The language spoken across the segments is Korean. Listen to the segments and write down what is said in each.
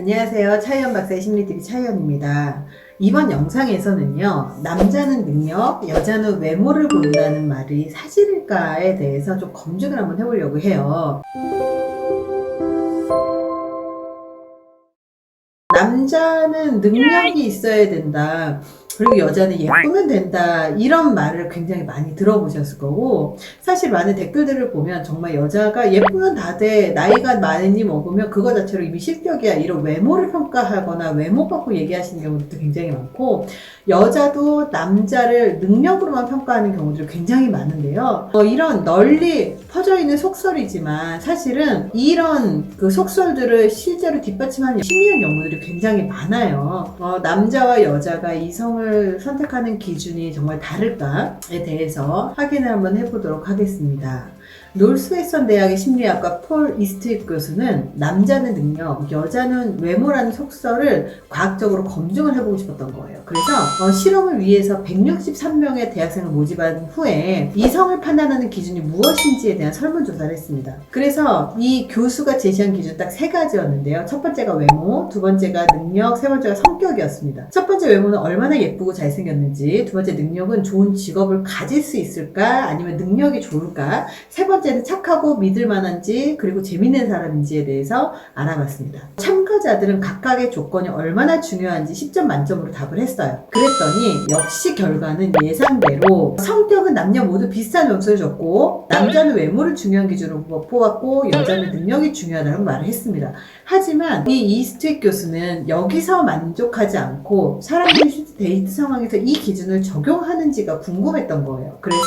안녕하세요. 차이언 박사의 심리TV 차이언입니다. 이번 영상에서는요, 남자는 능력, 여자는 외모를 본다는 말이 사실일까에 대해서 좀 검증을 한번 해보려고 해요. 남자는 능력이 있어야 된다. 그리고 여자는 예쁘면 된다. 이런 말을 굉장히 많이 들어보셨을 거고, 사실 많은 댓글들을 보면 정말 여자가 예쁘면 다 돼. 나이가 많이 먹으면 그거 자체로 이미 실격이야. 이런 외모를 평가하거나 외모 갖고 얘기하시는 경우도 굉장히 많고, 여자도 남자를 능력으로만 평가하는 경우들이 굉장히 많은데요. 이런 널리 퍼져 있는 속설이지만 사실은 이런 그 속설들을 실제로 뒷받침하는 심리학 연구들이 굉장히 많아요. 남자와 여자가 이성을 선택하는 기준이 정말 다를까에 대해서 확인을 한번 해보도록 하겠습니다. 노스웨스턴 대학의 심리학과 폴 이스트윗 교수는 남자는 능력, 여자는 외모라는 속설을 과학적으로 검증을 해보고 싶었던 거예요. 그래서 실험을 위해서 163명의 대학생을 모집한 후에 이성을 판단하는 기준이 무엇인지에 대한 설문조사를 했습니다. 그래서 이 교수가 제시한 기준 딱 세 가지였는데요. 첫 번째가 외모, 두 번째가 능력, 세 번째가 성격이었습니다. 첫 번째 외모는 얼마나 예쁘고 잘생겼는지, 두 번째 능력은 좋은 직업을 가질 수 있을까, 아니면 능력이 좋을까, 세 번째는 착하고 믿을 만한지, 그리고 재밌는 사람인지에 대해서 알아봤습니다. 참가자들은 각각의 조건이 얼마나 중요한지 10점 만점으로 답을 했어요. 그랬더니 역시 결과는 예상대로 성격은 남녀 모두 비슷한 점수를 줬고, 남자는 외모를 중요한 기준으로 뽑았고 여자는 능력이 중요하다고 말을 했습니다. 하지만 이 이스트윗 교수는 여기서 만족하지 않고 사람들이 실제 데이트 상황에서 이 기준을 적용하는지가 궁금했던 거예요. 그래서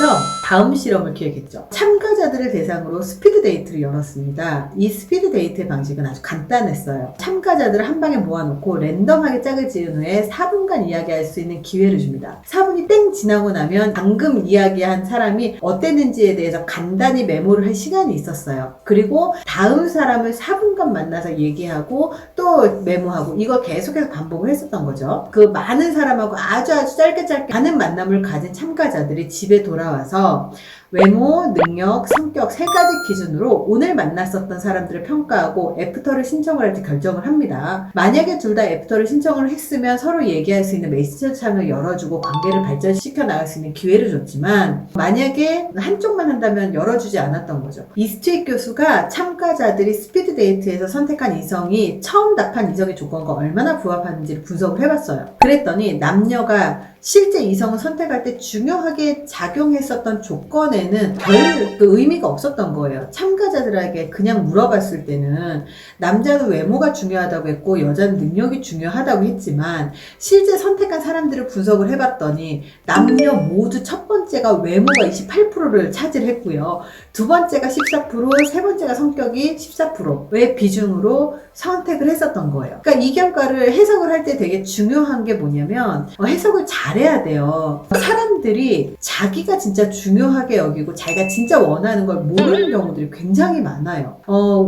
다음 실험을 기획했죠. 참가자들을 대상으로 스피드 데이트를 열었습니다. 이 스피드 데이트의 방식은 아주 간단했어요. 참가자들을 한 방에 모아놓고 랜덤하게 짝을 지은 후에 4분간 이야기할 수 있는 기회를 줍니다. 4분이 땡 지나고 나면 방금 이야기한 사람이 어땠는지에 대해서 간단히 메모를 할 시간이 있었어요. 그리고 다음 사람을 4분간 만나서 얘기하고 또 메모하고 이걸 계속해서 반복을 했었던 거죠. 그 많은 사람하고 아주 짧게 많은 만남을 가진 참가자들이 집에 돌아와서 외모, 능력, 성격 세 가지 기준으로 오늘 만났었던 사람들을 평가하고 애프터를 신청을 할지 결정을 합니다. 만약에 둘 다 애프터를 신청을 했으면 서로 얘기할 수 있는 메시지 창을 열어주고 관계를 발전시켜 나갈 수 있는 기회를 줬지만, 만약에 한쪽만 한다면 열어주지 않았던 거죠. 이스트윗 교수가 참가자들이 스피드 데이트에서 선택한 이성이 처음 답한 이성의 조건과 얼마나 부합하는지를 분석을 해봤어요. 그랬더니 남녀가 실제 이성을 선택할 때 중요하게 작용했었던 조건에는 별 그 의미가 없었던 거예요. 참가자들에게 그냥 물어봤을 때는 남자는 외모가 중요하다고 했고 여자는 능력이 중요하다고 했지만, 실제 선택한 사람들을 분석을 해봤더니 남녀 모두 첫 번째가 외모가 28%를 차지했고요. 두 번째가 14%, 세 번째가 성격이 14%의 비중으로 선택을 했었던 거예요. 그러니까 이 결과를 해석을 할 때 되게 중요한 게 뭐냐면, 해석을 잘해야 돼요. 사람들이 자기가 진짜 중요하게 여기고 자기가 진짜 원하는 걸 모르는 경우들이 굉장히 많아요.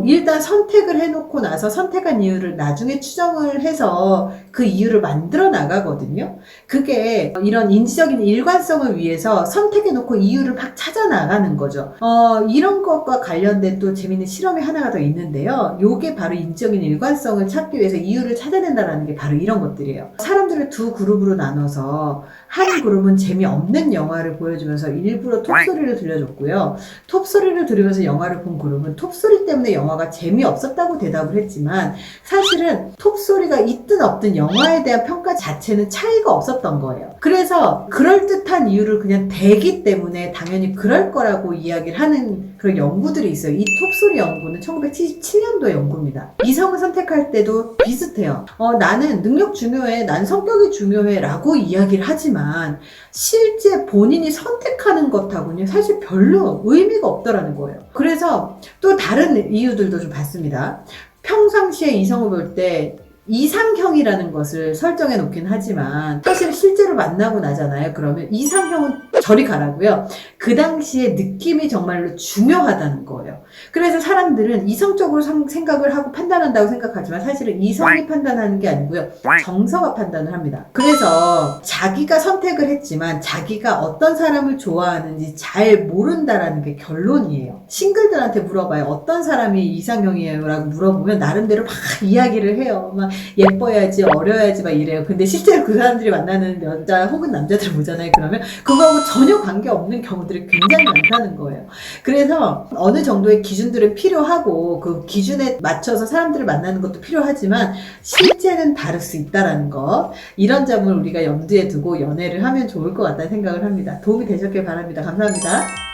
일단 선택을 해놓고 나서 선택한 이유를 나중에 추정을 해서 그 이유를 만들어 나가거든요. 그게 이런 인지적인 일관성을 위해서 선택해놓고 이유를 막 찾아 나가는 거죠. 이런 것과 관련된 또 재밌는 실험이 하나가 더 있는데요. 요게 바로 인지적인 일관성을 찾기 위해서 이유를 찾아낸다는 게 바로 이런 것들이에요. 사람들을 두 그룹으로 나눠서 한 그룹은 재미없는 영화를 보여주면서 일부러 톱소리를 들려줬고요. 톱소리를 들으면서 영화를 본 그룹은 톱소리 때문에 영화가 재미없었다고 대답을 했지만, 사실은 톱소리가 있든 없든 영화에 대한 평가 자체는 차이가 없었던 거예요. 그래서 그럴듯한 이유를 그냥 대기 때문에 당연히 그럴 거라고 이야기를 하는 그런 연구들이 있어요. 이 톱소리 연구는 1977년도 연구입니다. 이성을 선택할 때도 비슷해요. 나는 능력 중요해, 난 성격이 중요해 라고 이야기를 하지만 실제 본인이 선택하는 것하고는 사실 별로 의미가 없더라는 거예요. 그래서 또 다른 이유들도 좀 봤습니다. 평상시에 이성을 볼 때 이상형이라는 것을 설정해 놓긴 하지만 사실 실제로 만나고 나잖아요. 그러면 이상형은 저리 가라고요. 그 당시에 느낌이 정말로 중요하다는 거예요. 그래서 사람들은 이성적으로 생각을 하고 판단한다고 생각하지만 사실은 이성이 판단하는 게 아니고요. 정서가 판단을 합니다. 그래서 자기가 선택을 했지만 자기가 어떤 사람을 좋아하는지 잘 모른다라는 게 결론이에요. 싱글들한테 물어봐요. 어떤 사람이 이상형이에요? 라고 물어보면 나름대로 막 이야기를 해요. 막 예뻐야지, 어려야지 막 이래요. 근데 실제로 그 사람들이 만나는 여자 혹은 남자들을 보잖아요. 그러면 그거하고 전혀 관계없는 경우들이 굉장히 많다는 거예요. 그래서 어느 정도의 기준들은 필요하고 그 기준에 맞춰서 사람들을 만나는 것도 필요하지만 실제는 다를 수 있다라는 것, 이런 점을 우리가 염두에 두고 연애를 하면 좋을 것 같다는 생각을 합니다. 도움이 되셨길 바랍니다. 감사합니다.